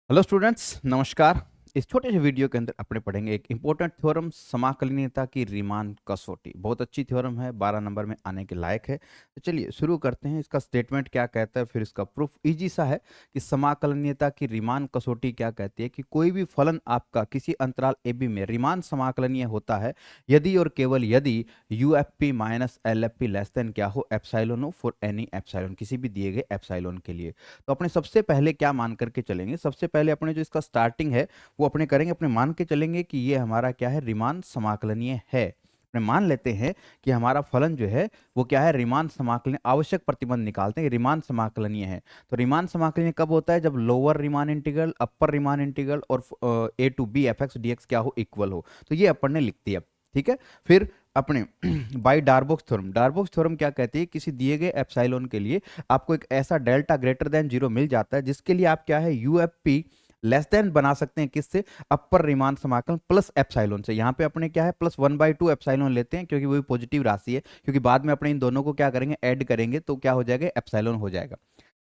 Hello students, नमस्कार। इस छोटे से वीडियो के अंदर अपने पढ़ेंगे एक इंपॉर्टेंट थ्योरम, समाकलनीयता की रीमान कसौटी। बहुत अच्छी थ्योरम है, 12 नंबर में आने के लायक है। तो चलिए शुरू करते हैं। इसका स्टेटमेंट क्या कहता है, फिर इसका प्रूफ इजी सा है कि समाकलनीयता की रीमान कसौटी क्या कहती है कि कोई भी फलन आपका किसी अंतराल ए बी में रीमान समाकलनीय होता है यदि और केवल यदि U F P minus L F P less than क्या हो, एप्साइलोन हो, फॉर एनी एप्साइलोन, किसी भी दिए गए एप्साइलोन के लिए। तो अपने सबसे पहले क्या मान करके चलेंगे, सबसे पहले अपने जो इसका स्टार्टिंग है वो अपने करेंगे, अपने मान के चलेंगे कि ये हमारा क्या है, रीमान समाकलनीय है। अपने मान लेते हैं कि हमारा फलन जो है वो क्या है, रीमान समाकलनीय। आवश्यक प्रतिबंध निकालते हैं, रीमान समाकलनीय है। तो रीमान समाकलनीय कब होता है, जब lower Riemann integral, upper Riemann integral और A to B F X D X क्या हो, इक्वल हो। तो ये अपन ने लिख दिया, ठीक है। फिर अपने बाई डार्बोक्स थ्योरम, डार्बोक्स थ्योरम क्या कहती है, किसी दिए गए एप्सिलॉन के लिए आपको एक ऐसा डेल्टा ग्रेटर देन जीरो मिल जाता है जिसके लिए आप क्या है, U F P less than बना सकते हैं, किससे, अपर रीमान समाकलन प्लस एप्सिलॉन से। यहाँ पे अपने क्या है, प्लस 1/2 एप्सिलॉन लेते हैं क्योंकि वही पॉजिटिव राशि है, क्योंकि बाद में अपने इन दोनों को क्या करेंगे, ऐड करेंगे तो क्या हो जाएगा, एप्सिलॉन हो जाएगा।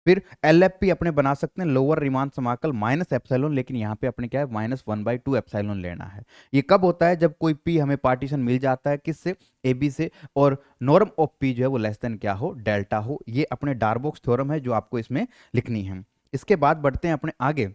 फिर एल एफ पी अपने बना सकते हैं लोअर रीमान समाकल माइनस एप्सिलॉन, लेकिन यहाँ पे अपने क्या है, -1/2 एप्सिलॉन लेना है। ये कब होता है, जब कोई पी हमें पार्टीशन मिल जाता है, किससे, ए बी से, और नॉर्म ऑफ पी जो है वो लेस देन क्या हो, डेल्टा हो। ये अपने डार्बोक्स थ्योरम है जो आपको इसमें लिखनी है। इसके बाद बढ़ते हैं अपने आगे।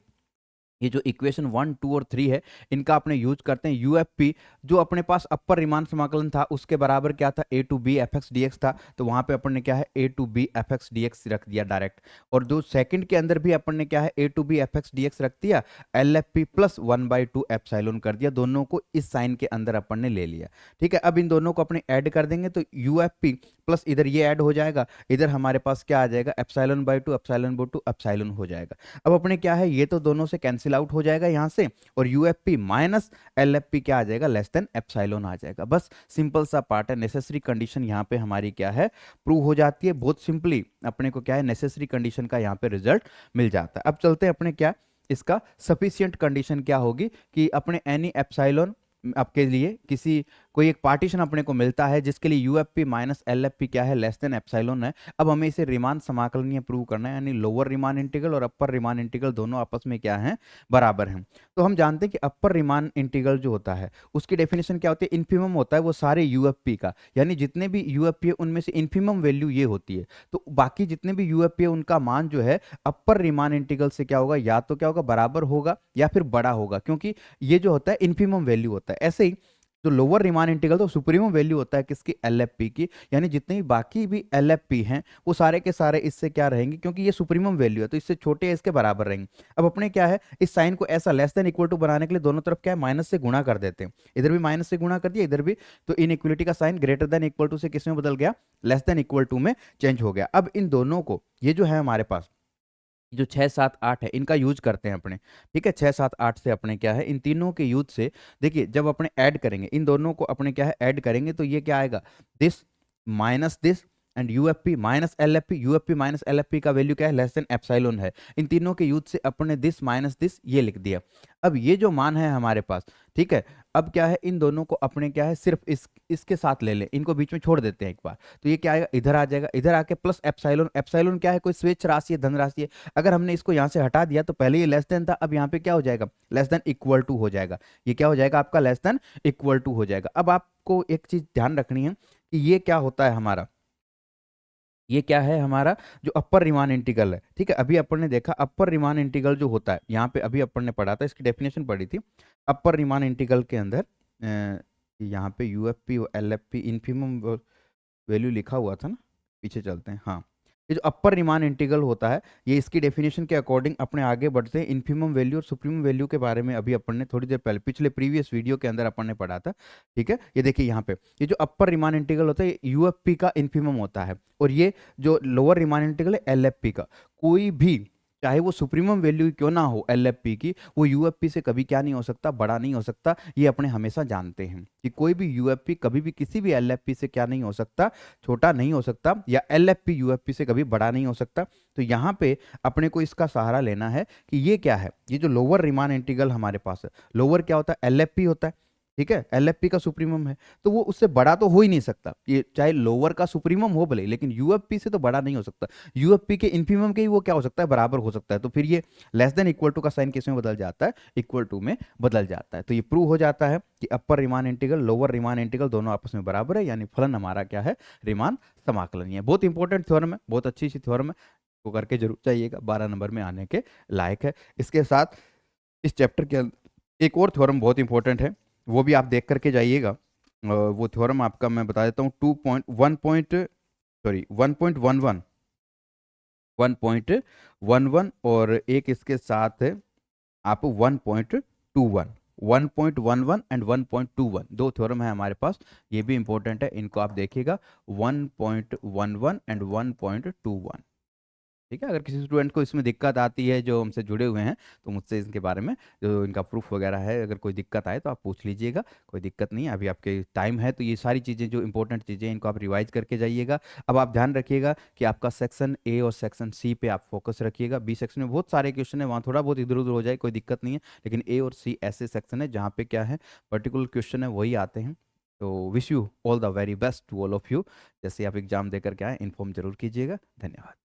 ये जो इक्वेशन 1, 2 और 3 है, इनका अपने यूज करते हैं। यूएफपी जो अपने पास अपर रीमान समाकलन था उसके बराबर क्या था, A to B F X D X था। तो वहां पे अपन ने क्या है, A to B F X D X रख दिया डायरेक्ट। और जो सेकंड के अंदर भी अपन ने क्या है, A to B F X D X रख दिया, L F P plus 1/2 epsilon कर दिया। दोनों को इस साइन के अंदर अपन ने ले लिया, ठीक है। अब इन दोनों को अपने ऐड कर देंगे तो यूएफपी प्लस इधर ये ऐड हो जाएगा, इधर हमारे पास क्या आ जाएगा, एप्सिलॉन/2 एप्सिलॉन/2 एप्सिलॉन हो जाएगा। अब अपने क्या है, ये तो दोनों से कैंसिल आउट हो जाएगा यहाँ से, और यूएफपी माइनस एलएफपी क्या आ जाएगा, लेस देन एप्सिलॉन आ जाएगा। बस सिंपल सा पार्ट है। नेसेसरी कंडीशन यहाँ पे हमारी क्या है, प्रूव हो जाती है। बहुत सिंपली अपने को क्या है, नेसेसरी कंडीशन का यहाँ पे रिजल्ट मिल जाता है। अब चलते हैं अपने क्या, इसका सफिशियंट कंडीशन क्या होगी कि अपने एनी एप्सिलॉन आपके लिए किसी कोई एक पार्टीशन अपने को मिलता है जिसके लिए यूएफपी माइनस एलएफपी क्या है, लेस देन एप्सिलॉन है। अब हमें इसे रीमान समाकलनीय प्रूव करना है, यानी लोअर रीमान इंटीग्रल और अपर रीमान इंटीग्रल दोनों आपस में क्या है, बराबर हैं। तो हम जानते हैं कि अपर रीमान इंटीग्रल जो होता है उसकी डेफिनेशन क्या होती है, इन्फिमम होता है वो सारे यूएफपी का, यानी जितने भी यूएफपी है उनमें से इन्फिमम वैल्यू ये होती है। तो बाकी जितने भी यूएफपी है उनका मान जो है अपर रीमान इंटीग्रल से क्या होगा, या तो क्या होगा, बराबर होगा या फिर बड़ा होगा, क्योंकि ये जो होता है इन्फिमम वैल्यू होता है। ऐसे ही जो लोअर रीमान इंटीग्रल तो सुप्रीमम वैल्यू होता है किसकी, एलएफपी की, यानी जितने भी बाकी भी एलएफपी हैं वो सारे के सारे इससे क्या रहेंगे, क्योंकि ये सुप्रीमम वैल्यू है तो इससे छोटे या इसके बराबर रहेंगे। अब अपने क्या है, इस साइन को ऐसा लेस देन इक्वल टू बनाने के लिए दोनों तरफ क्या है, माइनस से गुणा कर देते हैं। इधर भी माइनस से गुणा कर दिया, इधर भी। तो इनइक्वलिटी का sign greater than equal to से किस में बदल गया, लेस देन इक्वल टू में चेंज हो गया। अब इन दोनों को, ये जो है हमारे पास जो 6, 7, 8 है, इनका यूज करते हैं अपने, ठीक है। 6, 7, 8 से अपने क्या है, इन तीनों के यूज से देखिए, जब अपने ऐड करेंगे इन दोनों को, अपने क्या है ऐड करेंगे तो ये क्या आएगा, this minus this and UFP minus LFP. UFP minus LFP का वैल्यू क्या है, लेस देन एप्सिलॉन है। इन तीनों के यूज से अपने दिस माइनस दिस ये लिख दिया। अब ये जो मान है हमारे पास, ठीक है, अब क्या है, इन दोनों को अपने क्या है, सिर्फ इसके साथ ले लें, इनको बीच में छोड़ देते हैं एक बार। तो ये क्या आएगा, इधर आ जाएगा, इधर आके प्लस एप्सिलॉन। एप्सिलॉन क्या है, कोई स्वेच्छ राशि है, धन राशि है। अगर हमने इसको यहाँ से हटा दिया तो पहले ये लेस देन था, अब यहाँ पे क्या हो जाएगा, लेस देन इक्वल टू हो जाएगा। ये क्या हो जाएगा आपका, लेस देन इक्वल टू हो जाएगा। अब आपको एक चीज ध्यान रखनी है कि ये क्या होता है हमारा, ये क्या है हमारा, जो अपर रीमान इंटीग्रल है, ठीक है। अभी अपन ने देखा अपर रीमान इंटीग्रल जो होता है, यहाँ पे अभी अपन ने पढ़ा था, इसकी डेफिनेशन पढ़ी थी। अपर रीमान इंटीग्रल के अंदर यहाँ पे यूएफपी और एलएफपी इन्फिमम वैल्यू लिखा हुआ था ना, पीछे चलते हैं। हाँ, ये जो अपर रीमान इंटीग्रल होता है, ये इसकी डेफिनेशन के अकॉर्डिंग अपने आगे बढ़ते हैं। इन्फिमम वैल्यू और सुप्रीमम वैल्यू के बारे में अभी अपन ने थोड़ी देर पहले पिछले प्रीवियस वीडियो के अंदर अपन ने पढ़ा था, ठीक है। ये देखिए यहाँ पे, ये जो अपर रीमान इंटीग्रल होता है यूएफपी का इन्फिमम होता है, और ये जो लोअर रीमान इंटीग्रल है एलएफपी का। कोई भी, चाहे वो सुप्रीमम वैल्यू क्यों ना हो एलएफपी की, वो यूएफपी से कभी क्या नहीं हो सकता, बड़ा नहीं हो सकता। ये अपने हमेशा जानते हैं कि कोई भी यूएफपी कभी भी किसी भी एलएफपी से क्या नहीं हो सकता, छोटा नहीं हो सकता, या एलएफपी यूएफपी से कभी बड़ा नहीं हो सकता। तो यहाँ पे अपने को इसका सहारा लेना है कि ये क्या है, ये जो लोअर रीमान इंटीग्रल हमारे पास है, लोअर क्या होता है, एलएफपी होता है, ठीक है, एलएफपी का सुप्रीमम है, तो वो उससे बड़ा तो हो ही नहीं सकता, ये चाहे लोअर का सुप्रीमम हो भले, लेकिन यूएफपी से तो बड़ा नहीं हो सकता। यूएफपी के इन्फीमम के ही वो क्या हो सकता है, बराबर हो सकता है। तो फिर ये लेस देन इक्वल टू का साइन किस में बदल जाता है, इक्वल टू में बदल जाता है। तो ये प्रूव हो जाता है कि upper Riemann integral, lower Riemann integral दोनों आपस में बराबर है, यानी फलन हमारा क्या है, रीमान समाकलनीय है। बहुत इंपॉर्टेंट थ्योरम है, बहुत अच्छी सी थ्योरम है, को करके जरूर चाहिएगा, 12 नंबर में आने के लायक है। इसके साथ इस चैप्टर के अंदर एक और थ्योरम बहुत इंपॉर्टेंट है, वो भी आप देख करके जाइएगा। वो थ्योरम आपका मैं बता देता हूँ, 1.11 1.11 और एक इसके साथ है आप 1.21, 1.11 एंड 1.21 दो थ्योरम है हमारे पास, ये भी इंपॉर्टेंट है, इनको आप देखिएगा, 1.11 एंड 1.21। ठीक है, अगर किसी स्टूडेंट को इसमें दिक्कत आती है जो हमसे जुड़े हुए हैं, तो मुझसे इसके बारे में जो इनका प्रूफ वगैरह है, अगर कोई दिक्कत आए तो आप पूछ लीजिएगा, कोई दिक्कत नहीं है, अभी आपके टाइम है। तो ये सारी चीज़ें जो इंपॉर्टेंट चीज़ें, इनको आप रिवाइज करके जाइएगा। अब आप ध्यान रखिएगा कि आपका सेक्शन ए और सेक्शन सी पे आप फोकस रखिएगा। बी सेक्शन में बहुत सारे क्वेश्चन है, वहाँ थोड़ा बहुत इधर उधर हो जाए कोई दिक्कत नहीं है, लेकिन ए और सी ऐसे सेक्शन है जहाँ पे क्या है, पर्टिकुलर क्वेश्चन है वही आते हैं। तो wish you all the very best to all of you. जैसे आप एग्जाम देकर के आए, इन्फॉर्म जरूर कीजिएगा। धन्यवाद।